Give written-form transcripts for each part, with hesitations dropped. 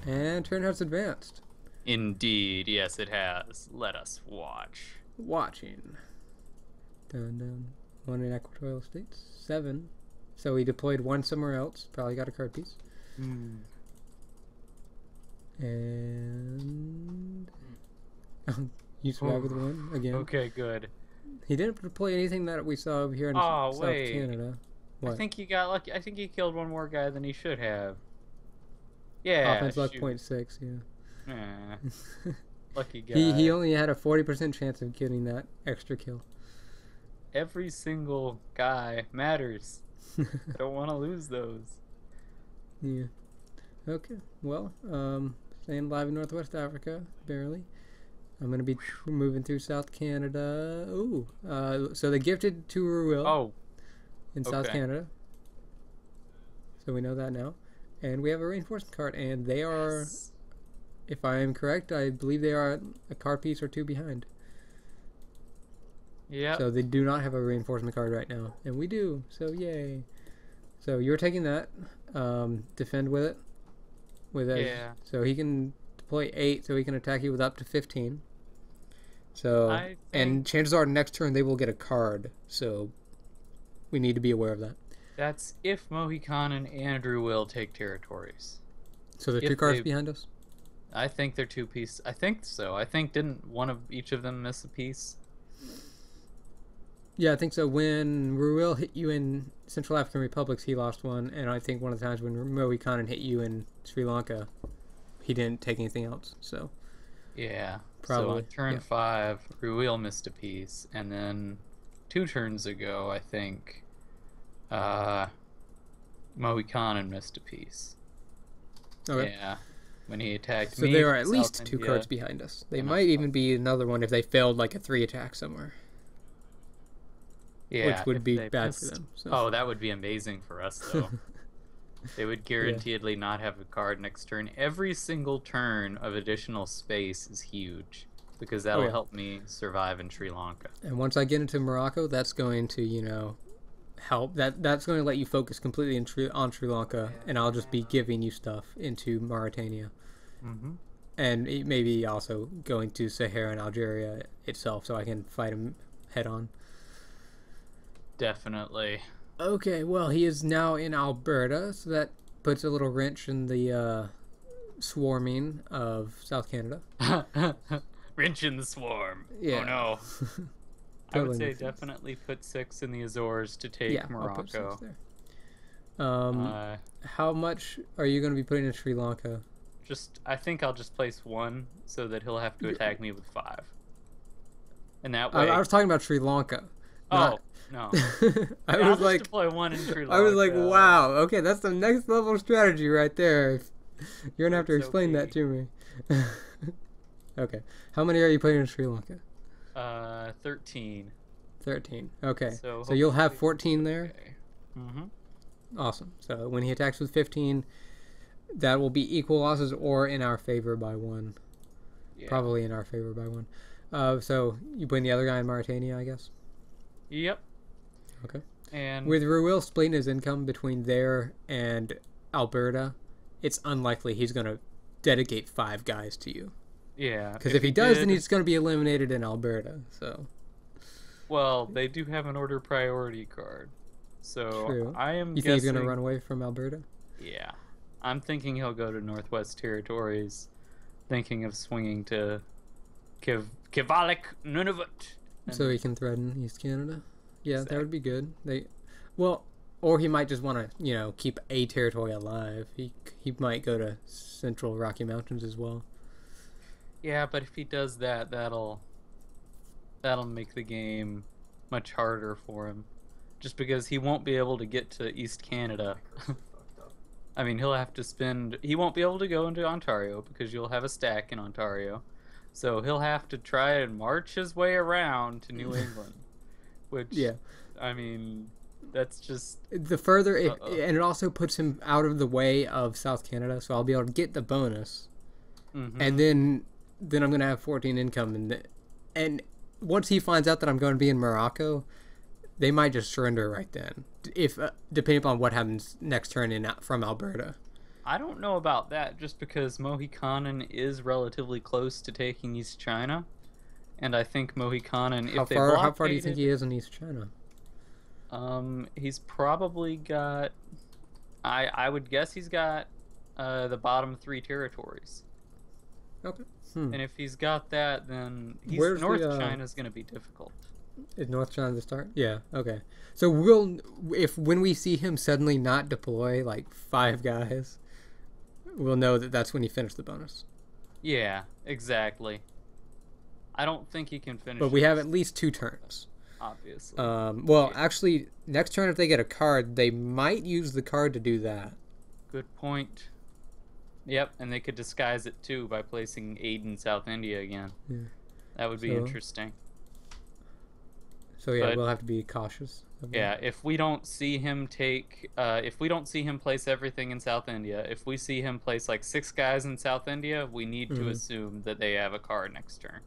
And turn has advanced. Indeed, yes, it has. Let us watch. Watching. Dun dun. 1 in equatorial states. 7. So he deployed 1 somewhere else. Probably got a card piece. And you survived with 1 again. Okay, good. He didn't deploy anything that we saw over here in South Canada. What? I think he got lucky. I think he killed one more guy than he should have. Yeah. Offense luck 0.6, yeah. Lucky guy. He only had a 40% chance of getting that extra kill. Every single guy matters. I don't want to lose those. Yeah. Okay. Well, staying live in Northwest Africa, barely. I'm going to be moving through South Canada. Ooh. So they gifted to Ruil in South Canada. So we know that now. And we have a reinforcement card, and they are, if I am correct, I believe they are a card piece or 2 behind. Yeah. So they do not have a reinforcement card right now, and we do. So yay. So you're taking that. Defend with it. Yeah. So he can deploy 8, so he can attack you with up to 15. So and chances are next turn they will get a card. So we need to be aware of that. That's if Mohikanin and Ruil take territories. So they're 2 cards behind us? I think they're 2 pieces. I think so. I think didn't one of each of them miss a piece? Yeah, I think so. When Ruil hit you in Central African Republics, he lost 1. And I think one of the times when Mohikanin hit you in Sri Lanka, he didn't take anything else. So yeah. Probably. So on turn 5, Ruil missed a piece. And then 2 turns ago, I think, Mohikanin missed a piece. Okay. Yeah. When he attacked So me. they are at least South 2 India. cards behind us. They might even be another one if they failed like a 3 attack somewhere. Yeah, which would be they bad missed. for them. So. Oh, that would be amazing for us, though. They would guaranteedly not have a card next turn. Every single turn of additional space is huge, because that'll help me survive in Sri Lanka. And once I get into Morocco, that's going to, help. That's going to let you focus completely on Sri Lanka, and I'll just be giving you stuff into Mauritania. Mm-hmm. And maybe also going to Sahara and Algeria itself, so I can fight him head on. Definitely. Okay, well, he is now in Alberta, so that puts a little wrench in the swarming of South Canada. Wrench in the swarm. Yeah. Oh, no. I would say definitely put 6 in the Azores to take Morocco. I'll put 6 there. How much are you going to be putting in Sri Lanka? I think I'll just place 1 so that he'll have to attack me with 5. And that way... I was talking about Sri Lanka. No. I was like, deploy 1 in Sri Lanka. I was like, wow, okay, that's the next level strategy right there. You're gonna have to explain that to me. Okay, how many are you putting in Sri Lanka? 13. 13. Okay, so So you'll have 14 there. Okay. Mm-hmm. Awesome. So when he attacks with 15, that will be equal losses or in our favor by 1. Yeah. Probably in our favor by 1. So you put the other guy in Mauritania, I guess. Yep. Okay. And with Ruil splitting his income between there and Alberta, it's unlikely he's going to dedicate 5 guys to you. Yeah. Because if he does, then he's going to be eliminated in Alberta. So. Well, they do have an order priority card. So True. I am You guessing... think he's going to run away from Alberta? Yeah. I'm thinking he'll go to Northwest Territories, thinking of swinging to Kivalik, Nunavut. So he can threaten East Canada? Yeah, Exactly. that would be good. Or he might just want to, keep a territory alive. He might go to Central Rocky Mountains as well. Yeah, but if he does that, that'll make the game much harder for him. Just because he won't be able to get to East Canada. I mean, he won't be able to go into Ontario because you'll have a stack in Ontario. So he'll have to try and march his way around to New England. Which, I mean, that's just... The further... and it also puts him out of the way of South Canada, so I'll be able to get the bonus. Mm-hmm. And then I'm going to have 14 income. And once he finds out that I'm going to be in Morocco, they might just surrender right then. Depending upon what happens next turn from Alberta. I don't know about that, just because Mohikanin is relatively close to taking East China, and I think Mohikanin, How if they far? How far do you think blockaded, he is in East China? he's probably got. I would guess he's got the bottom three territories, Okay. and if he's got that, then Where's North the? China is going to be difficult. Is North China the start? Yeah. Okay. So we'll if when we see him suddenly not deploy like 5 guys, we'll know that that's when he finished the bonus. Yeah, exactly. I don't think he can finish. But we have at least 2 turns. Obviously. Well, actually, next turn if they get a card, they might use the card to do that. Good point. Yep, and they could disguise it too by placing aid in South India again. Yeah. That would be interesting. So yeah, we'll have to be cautious. Yeah, if we don't see him place everything in South India, if we see him place like 6 guys in South India, we need to assume that they have a card next turn.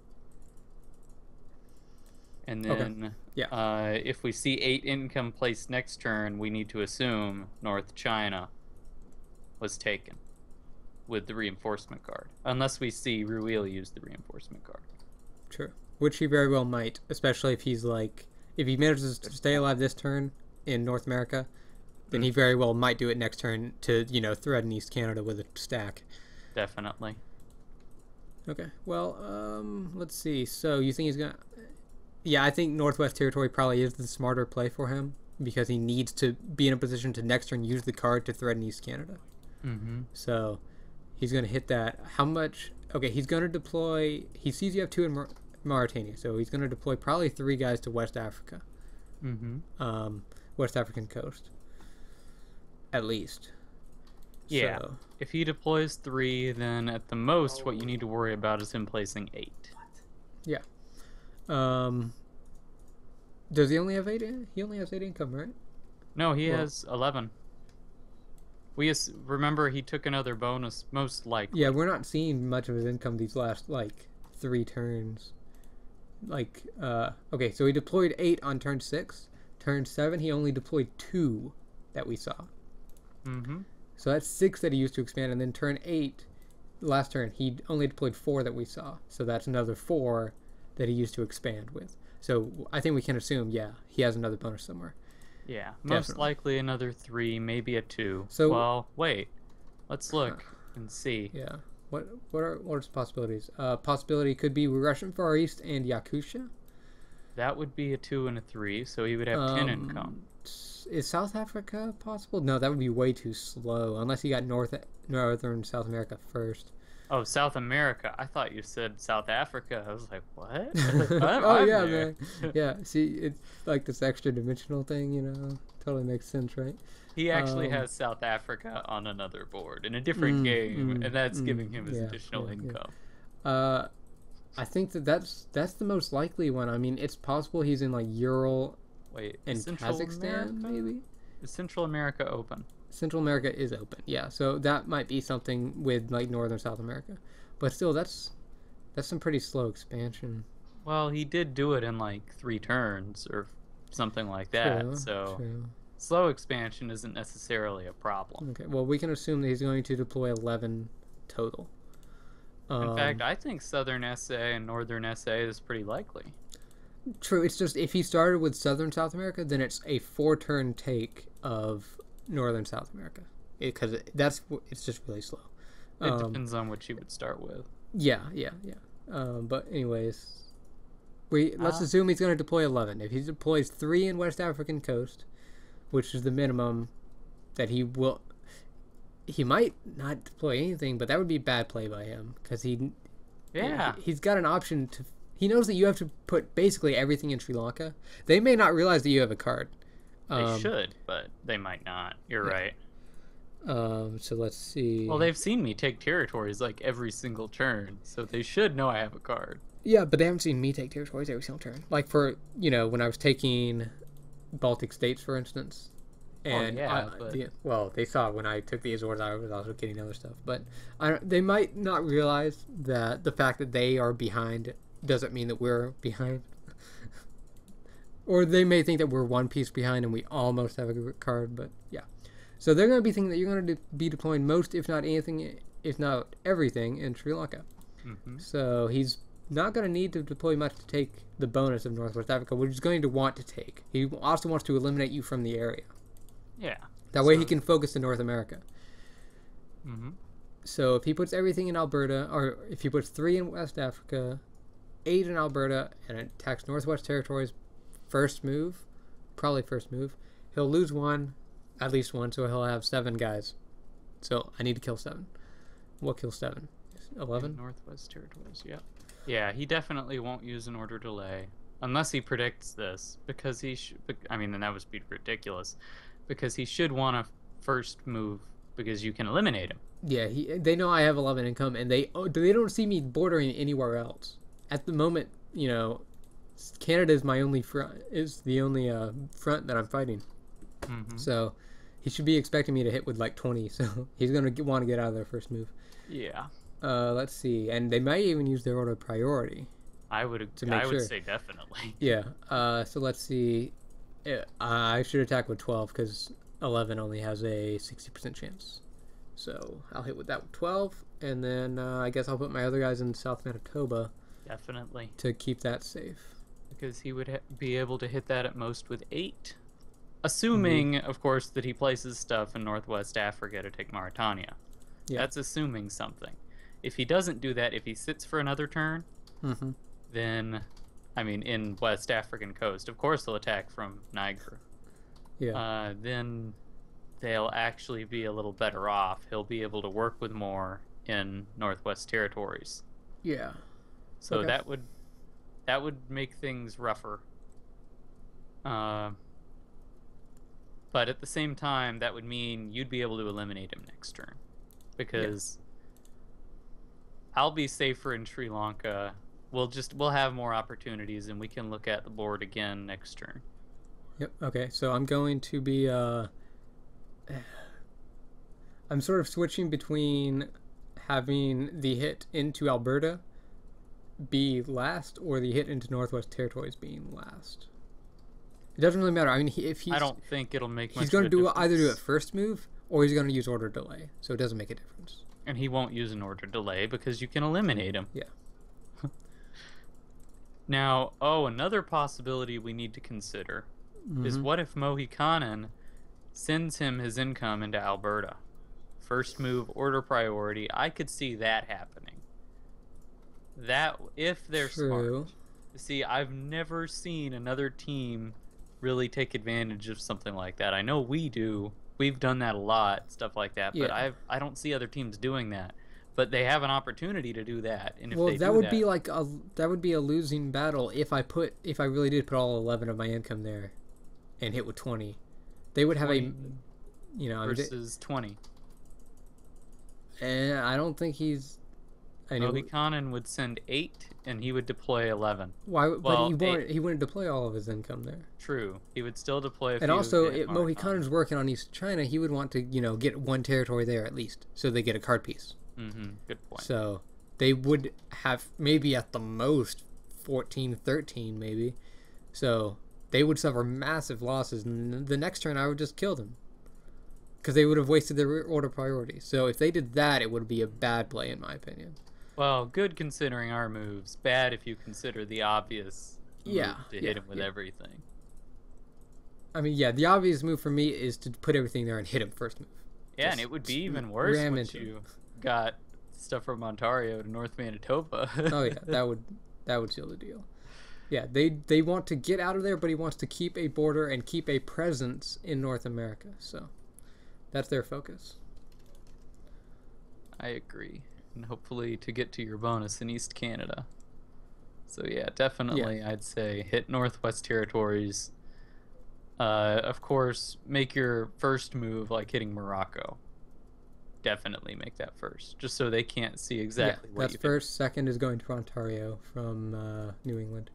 And then, if we see 8 income placed next turn, we need to assume North China was taken with the reinforcement card, unless we see Ruil use the reinforcement card. True, which he very well might, especially if he's like, if he manages to stay alive this turn in North America, then he very well might do it next turn to, threaten East Canada with a stack. Definitely. Okay, well, let's see. So you think he's gonna? Yeah, I think Northwest Territory probably is the smarter play for him because he needs to be in a position to next turn use the card to threaten East Canada. Mm-hmm. So he's going to hit that. How much? Okay, he's going to deploy. He sees you have 2 in Mauritania, so he's going to deploy probably 3 guys to West Africa. Mm-hmm. West African coast. At least. Yeah. So, if he deploys 3, then at the most, what you need to worry about is him placing 8. Yeah. Does he only have 8? He only has 8 income, right? No, he has 11. Remember he took another bonus, most likely. Yeah, we're not seeing much of his income these last 3 turns. Okay, so he deployed 8 on turn 6. Turn 7, he only deployed 2 that we saw. Mm-hmm. So that's 6 that he used to expand, and then turn 8, last turn, he only deployed 4 that we saw. So that's another 4 that he used to expand with. So I think we can assume, he has another bonus somewhere. Yeah, most likely another 3, maybe a 2. So, well, wait, let's look and see. Yeah, what are his possibilities? Possibility could be Russian Far East and Yakutia. That would be a 2 and a 3, so he would have 10 income. Is South Africa possible? No, that would be way too slow unless he got northern South America first. Oh, South America. I thought you said South Africa. I was like, what? Oh, yeah, man. Yeah, see, it's like this extra dimensional thing, Totally makes sense, right? He actually has South Africa on another board in a different game, and that's giving him his additional income. Yeah. I think that's the most likely one. I mean, it's possible he's in, Ural and Kazakhstan, maybe? Is Central America open? Central America is open, yeah. So that might be something with Northern South America, but still, that's some pretty slow expansion. Well, he did do it in 3 turns or something like that. True. Slow expansion isn't necessarily a problem. Okay, well, we can assume that he's going to deploy 11 total. In fact, I think Southern SA and Northern SA is pretty likely. True. It's just if he started with Southern South America, then it's a 4-turn take of Northern South America, because it's just really slow. It depends on what you would start with. Yeah. But anyways, let's assume he's going to deploy 11. If he deploys 3 in West African coast, which is the minimum that he will, he might not deploy anything, but that would be a bad play by him because he's got an option to. He knows that you have to put basically everything in Sri Lanka. They may not realize that you have a card. They should, but they might not. You're right. So let's see. Well, they've seen me take territories every single turn, so they should know I have a card. Yeah, but they haven't seen me take territories every single turn. For, when I was taking Baltic states, for instance. And they saw when I took the Azores, I was also getting other stuff. But they might not realize that the fact that they are behind doesn't mean that we're behind. Or they may think that we're one piece behind and we almost have a card, but yeah. So they're going to be thinking that you're going to be deploying most, if not anything, if not everything, in Sri Lanka. Mm-hmm. So he's not going to need to deploy much to take the bonus of Northwest Africa, which he's going to want to take. He also wants to eliminate you from the area. Yeah. That way he can focus in North America. Mm-hmm. So if he puts everything in Alberta, or if he puts 3 in West Africa, 8 in Alberta, and attacks Northwest Territories probably first move, he'll lose 1, at least 1, so he'll have 7 guys. So I need to kill 7. What kills 7? 11? Northwest Territories, yeah. Yeah, he definitely won't use an order delay. Unless he predicts this, because he should... I mean, then that would be ridiculous. Because he should want to first move, because you can eliminate him. Yeah, they know I have 11 income, and they don't see me bordering anywhere else. At the moment, Canada is my only front, is the only front that I'm fighting. Mm-hmm. So he should be expecting me to hit with like 20, so he's going to want to get out of their first move. Yeah. Let's see, and they might even use their order of priority. I would say definitely. Yeah. So let's see. I should attack with 12 because 11 only has a 60% chance. So I'll hit with that with 12, and then I guess I'll put my other guys in South Manitoba. Definitely. To keep that safe. Because he would be able to hit that at most with 8. Assuming, of course, that he places stuff in Northwest Africa to take Mauritania. Yeah. That's assuming something. If he doesn't do that, if he sits for another turn, then, I mean, in West African coast, of course they'll attack from Niger. Yeah. Then they'll actually be a little better off. He'll be able to work with more in Northwest Territories. Yeah. So that would make things rougher. But at the same time, that would mean you'd be able to eliminate him next turn. Because I'll be safer in Sri Lanka. We'll have more opportunities, and we can look at the board again next turn. Yep. Okay. So I'm going to be I'm sort of switching between having the hit into Alberta be last or the hit into Northwest Territories being last. It doesn't really matter. I mean, I don't think it'll make much he's going to either do it difference. first move or he's going to use order delay, so it doesn't make a difference. And he won't use an order delay because you can eliminate him. Yeah. Now, another possibility we need to consider is what if Mohikanin sends him his income into Alberta? First move, order priority. I could see that happening. That, if they're smart. See, I've never seen another team really take advantage of something like that. I know we do. We've done that a lot, stuff like that. But I don't see other teams doing that. But they have an opportunity to do that. And if that would be a losing battle if I really did put all 11 of my income there and hit with 20. They would have versus 20. And I don't think he's... Mohikanin would send 8, and he would deploy 11. Why? Well, but he wouldn't deploy all of his income there. True. He would still deploy a few. And also, if Mohikanin's working on East China, he would want to, get one territory there at least, so they get a card piece. Good point. So they would have maybe at the most 14, 13 maybe. So they would suffer massive losses, and the next turn I would just kill them. Because they would have wasted their order priority. So if they did that, it would be a bad play in my opinion. Well, good considering our moves. Bad if you consider the obvious move to hit him with everything. I mean, the obvious move for me is to put everything there and hit him first move. Yeah, and it would be even worse once you got stuff from Ontario to North Manitoba. Oh yeah, that would seal the deal. Yeah, they want to get out of there, but he wants to keep a border and keep a presence in North America. So that's their focus. I agree. And hopefully to get to your bonus in East Canada. So yeah, definitely I'd say hit Northwest Territories. Of course, make your first move like hitting Morocco. Definitely make that first, just so they can't see exactly what that's first. Second is going to Ontario from New England.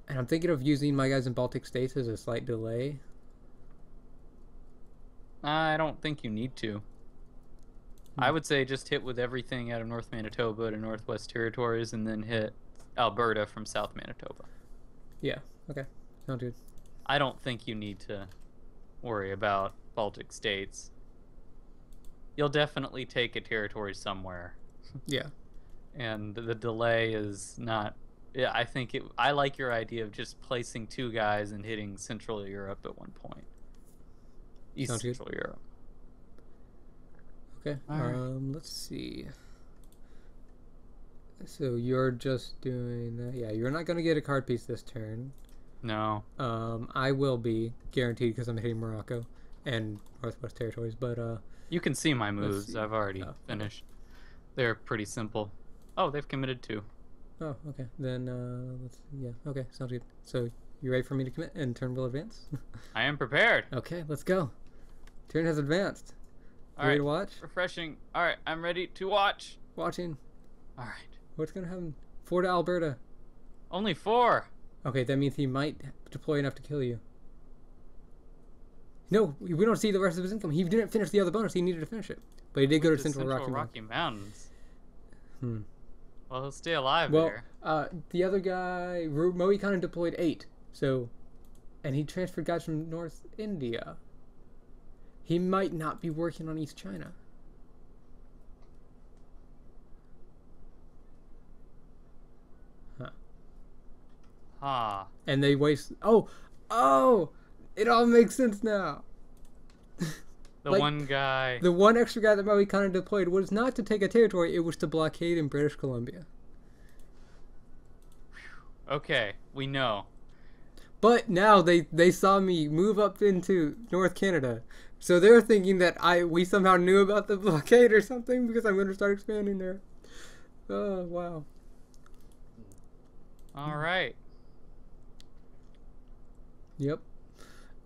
And I'm thinking of using my guys in Baltic states as a slight delay. I don't think you need to. I would say just hit with everything out of North Manitoba to Northwest Territories and then hit Alberta from South Manitoba. Yeah, okay. Sounds good. I don't think you need to worry about Baltic states, you'll definitely take a territory somewhere. Yeah. And the delay is not. Yeah, I think I like your idea of just placing 2 guys and hitting Central Europe at one point. East Sounds Central good. Europe. Okay. All right. Let's see. So you're just doing that. Yeah, you're not going to get a card piece this turn. No. I will be guaranteed because I'm hitting Morocco and Northwest Territories. But You can see my moves. see. I've already finished. They're pretty simple. Oh, they've committed 2. Oh, okay. Then let's. Yeah. Okay. Sounds good. So you ready for me to commit and turn will advance? I am prepared. Okay. Let's go. Turn has advanced. All Ready right. to watch? Refreshing. All right. I'm ready to watch. Watching. All right. What's gonna happen? 4 to Alberta. Only 4. Okay, that means he might deploy enough to kill you. No, we don't see the rest of his income. He didn't finish the other bonus. He needed to finish it, but he did go to Central Rocky Mountains. Hmm. Well, he'll stay alive Well, there. the other guy, Mohikanin, deployed 8. So, and he transferred guys from North India. He might not be working on East China. Huh. Ah. And they waste. Oh! It all makes sense now. The Like, one guy. The one extra guy that Mohikanin deployed was not to take a territory, it was to blockade in British Columbia. Okay, we know. But now they saw me move up into North Canada. So they're thinking that we somehow knew about the blockade or something because I'm going to start expanding there. Oh, wow. All right. Yep.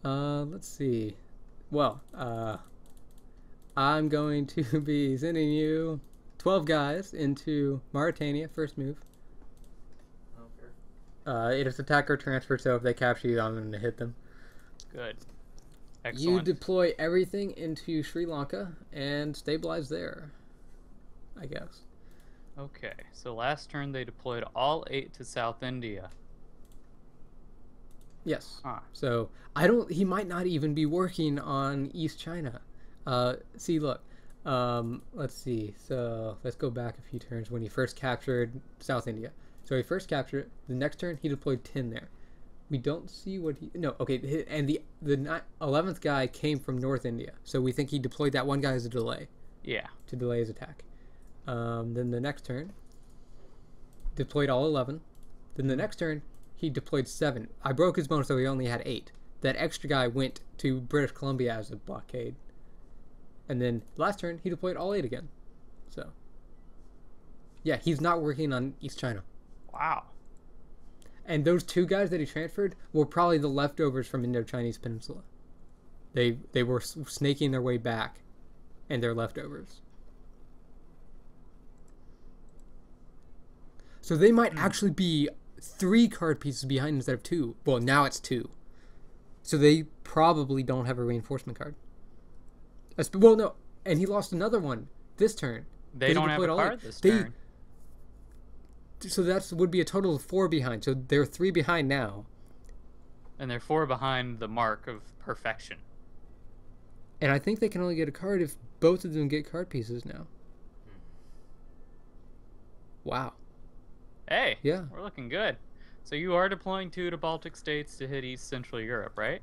Let's see. Well, I'm going to be sending you 12 guys into Mauritania, first move. It is attack or transfer, so if they capture you, I'm going to hit them. Good. You Excellent. deploy everything into Sri Lanka and stabilize there, I guess. Okay, so last turn they deployed all 8 to South India. Yes. Huh. So he might not even be working on East China. See, look. Let's see. So let's go back a few turns when he first captured South India. So he first captured it. The next turn he deployed 10 there. We don't see what he... No, okay. And the 11th guy came from North India. So we think he deployed that one guy as a delay. Yeah. To delay his attack. Then the next turn, deployed all 11. Then the next turn, he deployed 7. I broke his bonus, so he only had 8. That extra guy went to British Columbia as a blockade. And then last turn, he deployed all 8 again. So, yeah, he's not working on East China. Wow. And those 2 guys that he transferred were probably the leftovers from Indo-Chinese Peninsula. They were snaking their way back, and they're leftovers. So they might actually be 3 card pieces behind instead of 2. Well, now it's 2. So they probably don't have a reinforcement card. Well, no, and he lost another one this turn. They don't have a card this turn. So that would be a total of 4 behind. So they're 3 behind now. And they're 4 behind the mark of perfection. And I think they can only get a card if both of them get card pieces now. Wow. Hey, yeah, we're looking good. So you are deploying 2 to Baltic states to hit East Central Europe, right?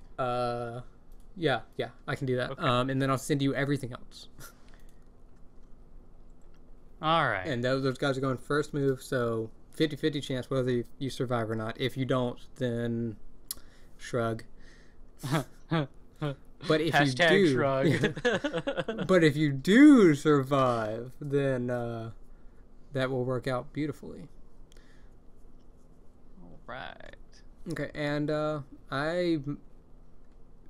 Yeah, I can do that. Okay. And then I'll send you everything else. All right. And those guys are going first move, so 50-50 chance whether you survive or not. If you don't, then shrug. But if Hashtag you do, shrug. but if you do survive, then that will work out beautifully. All right. Okay, and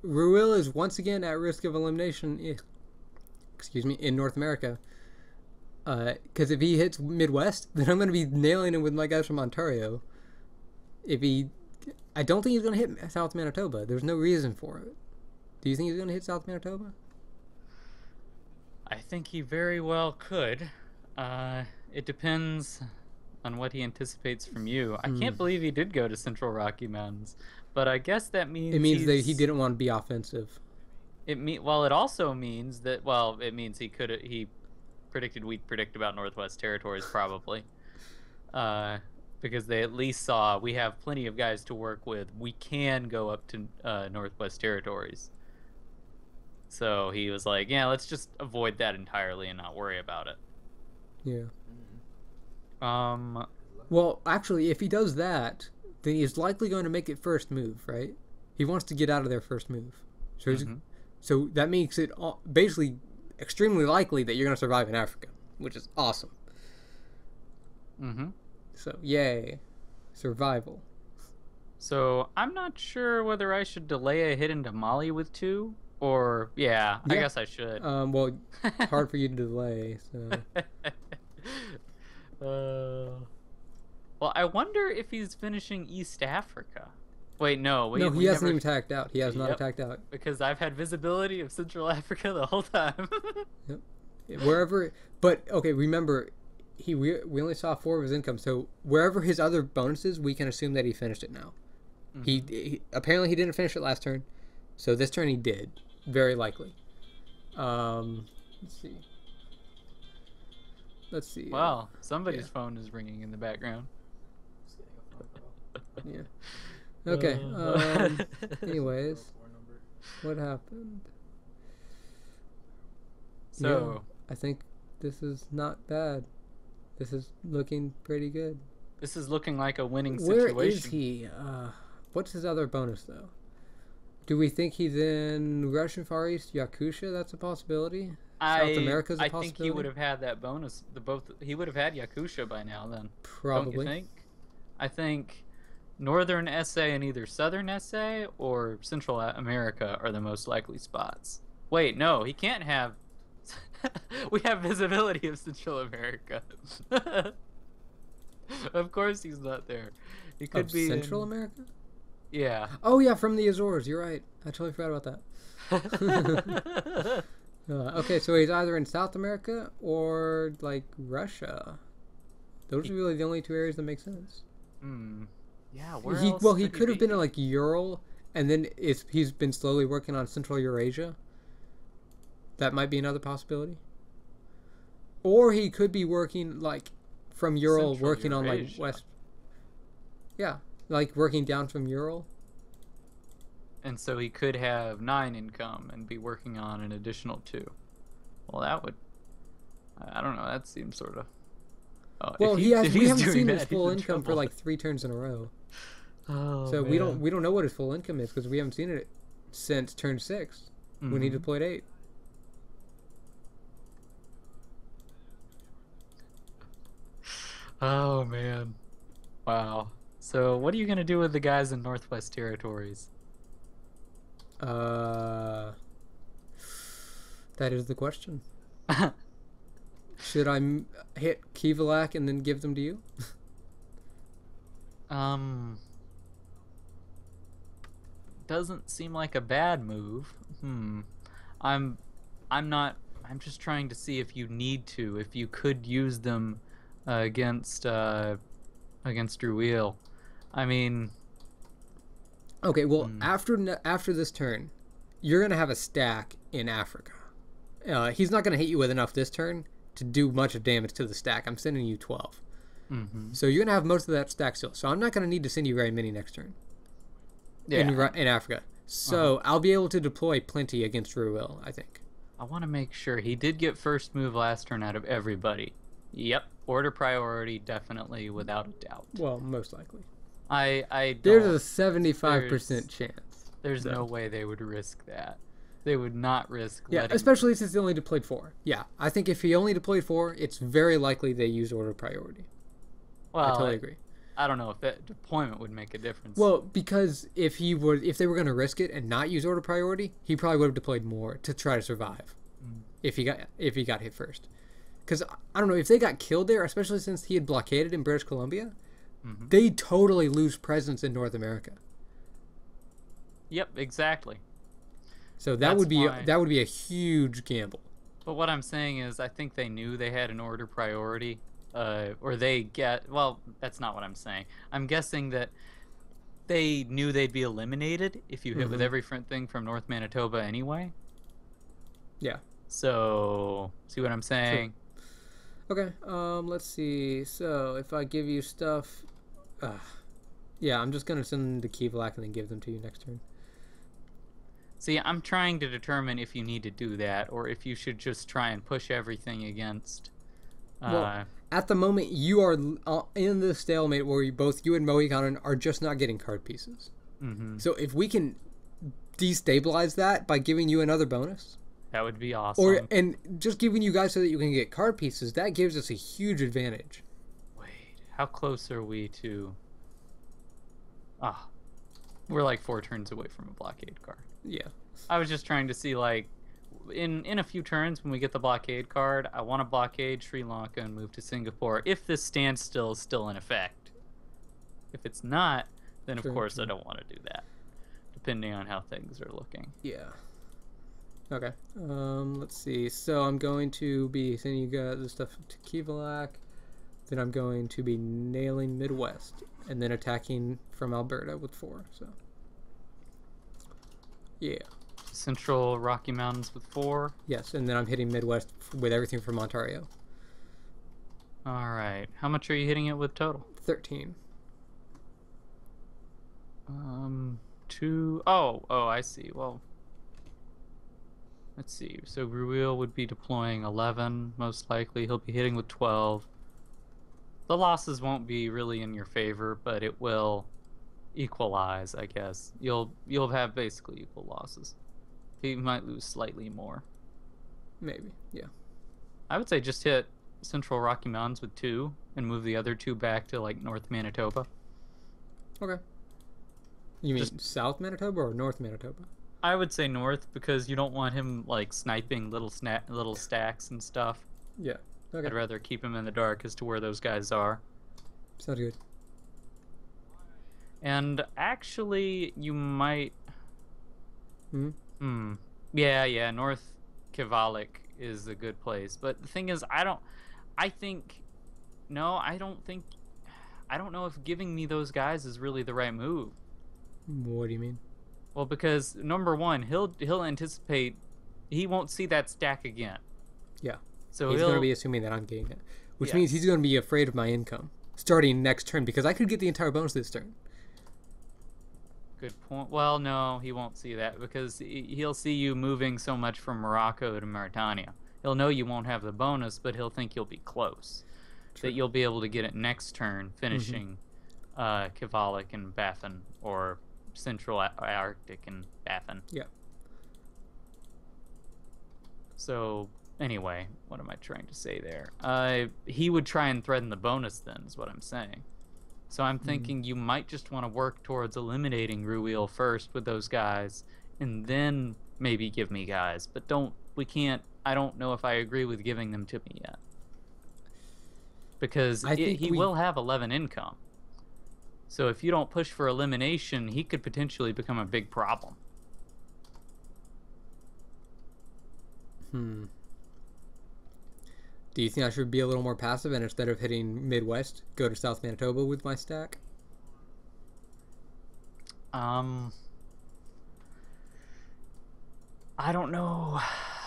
Ruil is once again at risk of elimination. In North America. Because if he hits Midwest, then I'm going to be nailing him with my guys from Ontario. I don't think he's going to hit South Manitoba. There's no reason for it. Do you think he's going to hit South Manitoba? I think he very well could. It depends on what he anticipates from you. I can't believe he did go to Central Rocky Mountains, but I guess that means it means that he didn't want to be offensive. Well, it also means that, well, it means he predicted we'd predict about Northwest Territories probably, uh, because they at least saw we have plenty of guys to work with. We can go up to Northwest Territories. So he was like, yeah, let's just avoid that entirely and not worry about it. Yeah. Um, Well, actually, if he does that, then he's likely going to make it first move, right? He wants to get out of there first move. So that makes it basically extremely likely that you're going to survive in Africa, which is awesome. mm-hmm. So, yay. Survival. So I'm not sure whether I should delay a hit into Mali with 2, or I guess I should. Well, hard for you to delay, so... Well, I wonder if he's finishing East Africa. Wait, no. No, he hasn't even attacked out. He has not attacked out. Because I've had visibility of Central Africa the whole time. Yep. Wherever... But, okay, remember, we only saw 4 of his income, so wherever his other bonuses, we can assume that he finished it now. Mm-hmm. He apparently he didn't finish it last turn, so this turn he did. Very likely. Let's see. Wow, somebody's phone is ringing in the background. Yeah. Okay. Anyways, what happened? So I think this is not bad. This is looking pretty good. This is looking like a winning situation. Where is he? What's his other bonus though? Do we think he's in Russian Far East, Yakutia? That's a possibility. South America's a possibility. I think he would have had that bonus. He would have had Yakutia by now. Then probably. Don't you think? I think Northern SA and either Southern SA or Central America are the most likely spots. Wait, no, he can't have. We have visibility of Central America. Of course, he's not there. He could be Central America. Yeah. Oh yeah, from the Azores. You're right. I totally forgot about that. Okay, so he's either in South America or like Russia. Those are really the only 2 areas that make sense. Yeah. Where else? Well, he could have been in like Ural, and then he's been slowly working on Central Eurasia. That might be another possibility. Or he could be working like from Ural, Central working Eurasia. on like west. Yeah, like working down from Ural. And so he could have 9 income and be working on an additional 2. Well, that would... I don't know. That seems sort of... Well, we haven't seen his full income for like 3 turns in a row. Oh, so man. we don't know what his full income is because we haven't seen it since turn 6 when he deployed 8. Oh, man. Wow. So what are you going to do with the guys in Northwest Territories? That is the question. Should I hit Kivalak and then give them to you? Doesn't seem like a bad move. I'm just trying to see if you need to, if you could use them against Ruil. I mean, okay, well, after this turn, you're gonna have a stack in Africa. He's not gonna hit you with enough this turn to do much of damage to the stack. I'm sending you 12. So you're gonna have most of that stack still. So I'm not gonna need to send you very many next turn. Yeah. In Africa. So I'll be able to deploy plenty against Ruil, I think. I want to make sure he did get first move last turn out of everybody. Yep, order priority definitely without a doubt. Well, most likely. I there's a 75% chance. There's no way they would risk that. They would not risk. Yeah, especially since he only deployed 4. Yeah, I think if he only deployed 4, it's very likely they use order priority. Well, I totally agree. I don't know if that deployment would make a difference. Well, because if they were going to risk it and not use order priority, he probably would have deployed more to try to survive. If he got hit first. Because I don't know if they got killed there, especially since he had blockaded in British Columbia, they totally lose presence in North America. Yep, exactly. So that would be a huge gamble. But what I'm saying is, I think they knew they had an order priority, or well, that's not what I'm saying. I'm guessing that they knew they'd be eliminated if you hit with every thing from North Manitoba anyway. Yeah. So, see what I'm True. saying? Okay. Let's see. So if I give you stuff, uh, yeah, I'm just gonna send them to Kivlak and then give them to you next turn. See, I'm trying to determine if you need to do that or if you should just try and push everything against. Well, Uh, at the moment, you are in this stalemate where both you and Mohikanin are just not getting card pieces. mm-hmm. So if we can destabilize that by giving you another bonus, That would be or awesome. and just giving you guys so that you can get card pieces, that gives us a huge advantage. Wait, how close are we to? Ah, we're like 4 turns away from a blockade card. Yeah. I was just trying to see, like, in a few turns when we get the blockade card, I want to blockade Sri Lanka and move to Singapore if this standstill is still in effect. If it's not, then of True, course true. I don't want to do that, depending on how things are looking. Yeah. Okay. Let's see. So I'm going to be sending you guys the stuff to Kivalak. Then I'm going to be nailing Midwest and then attacking from Alberta with 4. So. Yeah. Central Rocky Mountains with 4. Yes, and then I'm hitting Midwest with everything from Ontario. All right. How much are you hitting it with total? 13. 2. Oh, I see. Well, let's see. So Ruil would be deploying 11, most likely. He'll be hitting with 12. The losses won't be really in your favor, but it will equalize, I guess. You'll have basically equal losses. He might lose slightly more. Maybe. Yeah. I would say just hit Central Rocky Mountains with 2 and move the other 2 back to like North Manitoba. Okay. You mean South Manitoba or North Manitoba? I would say North because you don't want him like sniping little stacks and stuff. Yeah. Okay. I'd rather keep him in the dark as to where those guys are. Sounds good. And actually, you might. Hmm. Yeah. North Kivalik is a good place, but the thing is, I don't think. I don't know if giving me those guys is really the right move. What do you mean? Well, because number one, he'll anticipate he won't see that stack again. Yeah. So he's going to be assuming that I'm getting it, which means he's going to be afraid of my income starting next turn because I could get the entire bonus this turn. Good point. Well, no, he won't see that because he'll see you moving so much from Morocco to Mauritania. He'll know you won't have the bonus, but he'll think you'll be close. True. That you'll be able to get it next turn, finishing Kivalik and Baffin, or Central Arctic and Baffin. Yeah. So, anyway, what am I trying to say there? He would try and threaten the bonus then, is what I'm saying. So I'm thinking you might just want to work towards eliminating Ruil first with those guys, and then maybe give me guys. But I don't know if I agree with giving them to me yet. Because he will have 11 income. So if you don't push for elimination, he could potentially become a big problem. Do you think I should be a little more passive and instead of hitting Midwest, go to South Manitoba with my stack? I don't know.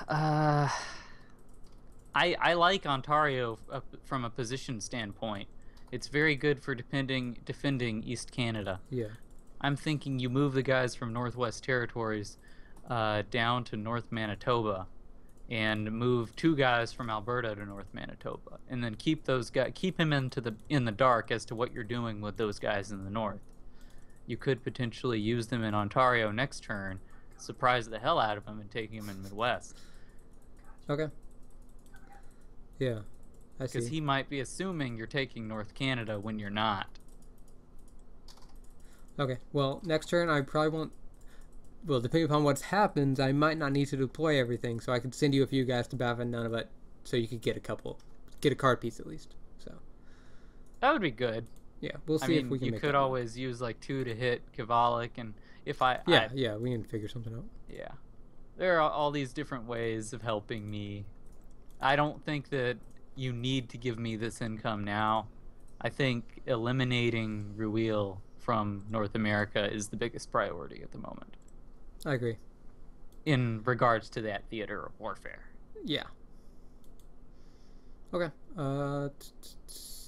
I like Ontario from a position standpoint. It's very good for defending East Canada. Yeah. I'm thinking you move the guys from Northwest Territories down to North Manitoba, and move 2 guys from Alberta to North Manitoba, and then keep those guys, keep him in the dark as to what you're doing with those guys in the north. You could potentially use them in Ontario next turn, surprise the hell out of him, and take him in Midwest. Okay. Yeah, I see. Because he might be assuming you're taking North Canada when you're not. Okay. Well, next turn I probably won't. Well, depending upon what happens, I might not need to deploy everything, so I could send you a few guys to Baffin, none of it, so you could get a card piece at least. So that would be good. Yeah, we'll see if we can. You could always use like 2 to hit Kivalik, and if I we can figure something out. Yeah, there are all these different ways of helping me. I don't think that you need to give me this income now. I think eliminating Ruil from North America is the biggest priority at the moment. I agree. in regards to that theater of warfare. Yeah. Okay.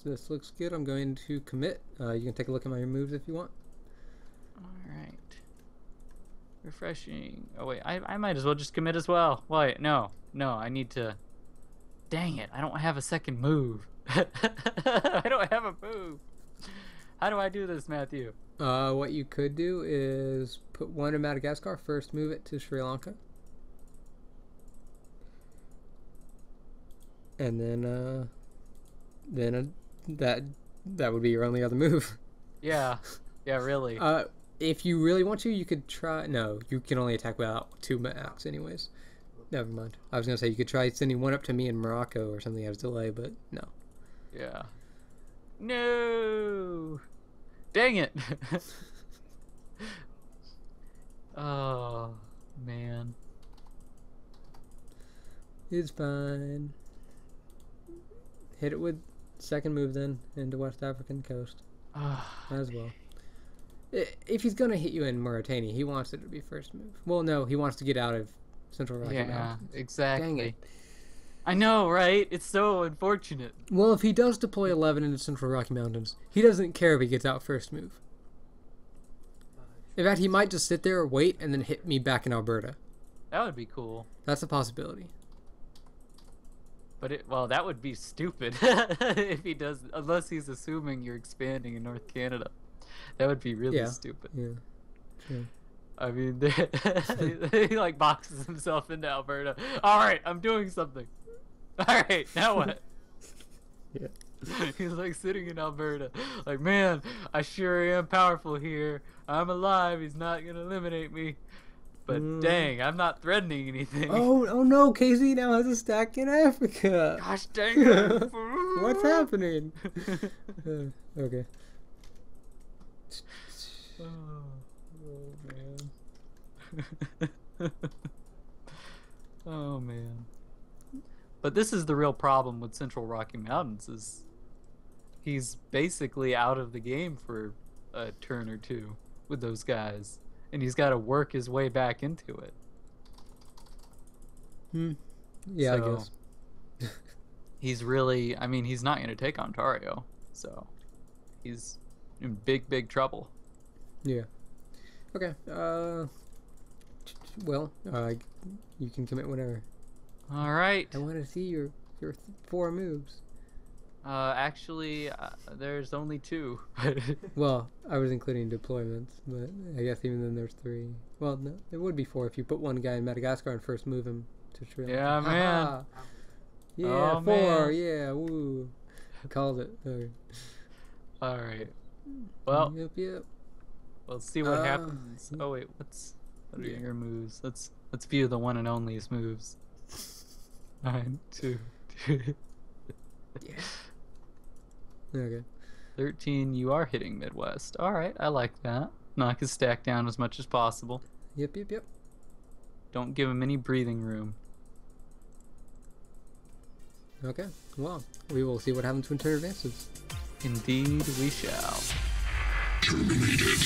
This looks good. I'm going to commit. You can take a look at my moves if you want. All right. Refreshing. Oh wait, I might as well just commit as well. Wait, no, I need to. Dang it! I don't have a second move. I don't have a move. How do I do this, Matthew? What you could do is put one in Madagascar, first move it to Sri Lanka. And then that would be your only other move. Yeah, really. If you really want to, you could try. No, you can only attack without 2 max, anyways. Never mind. I was gonna say you could try sending one up to me in Morocco or something as delay, but no. Yeah. No. Dang it. Oh man. It's fine. Hit it with second move then into West African coast as well. If he's gonna hit you in Mauritania, he wants it to be first move. Well, no, he wants to get out of Central Rocky Mountains. Yeah, exactly. Dang it. I know, right? It's so unfortunate. Well, if he does deploy 11 into Central Rocky Mountains, he doesn't care if he gets out first move. In fact, he might just sit there, wait, and then hit me back in Alberta. That would be cool. That's a possibility. But well, that would be stupid if he does, unless he's assuming you're expanding in North Canada. That would be really stupid. Yeah. Sure. I mean, he like boxes himself into Alberta. All right, I'm doing something. All right, now what? Yeah. He's like sitting in Alberta, like, man, I sure am powerful here. I'm alive. He's not gonna eliminate me. But dang, I'm not threatening anything. Oh no, KZ now has a stack in Africa. Gosh dang it. What's happening? Okay. Oh man. Oh man. But this is the real problem with Central Rocky Mountains, is he's basically out of the game for a turn or two with those guys. And he's got to work his way back into it. Yeah, so, I guess. He's really, I mean, he's not going to take Ontario. So he's in big trouble. Yeah. Okay. Well, you can commit whenever. All right. I want to see your 4 moves. Actually, there's only 2. Well, I was including deployments, but I guess even then there's 3. Well, no, there would be 4 if you put one guy in Madagascar and first move him to Sri Lanka. Yeah, man. Yeah, oh, 4. Man. Yeah, woo. Called it. Okay. All right. Well, Yep. We'll see what happens. Oh wait, what are your moves? Let's view the one and only's moves. 9, 2. Yeah. Okay. 13, you are hitting Midwest. Alright, I like that. Knock his stack down as much as possible. Yep. Don't give him any breathing room. Okay. Well, we will see what happens when turn advances. Indeed we shall. Terminated.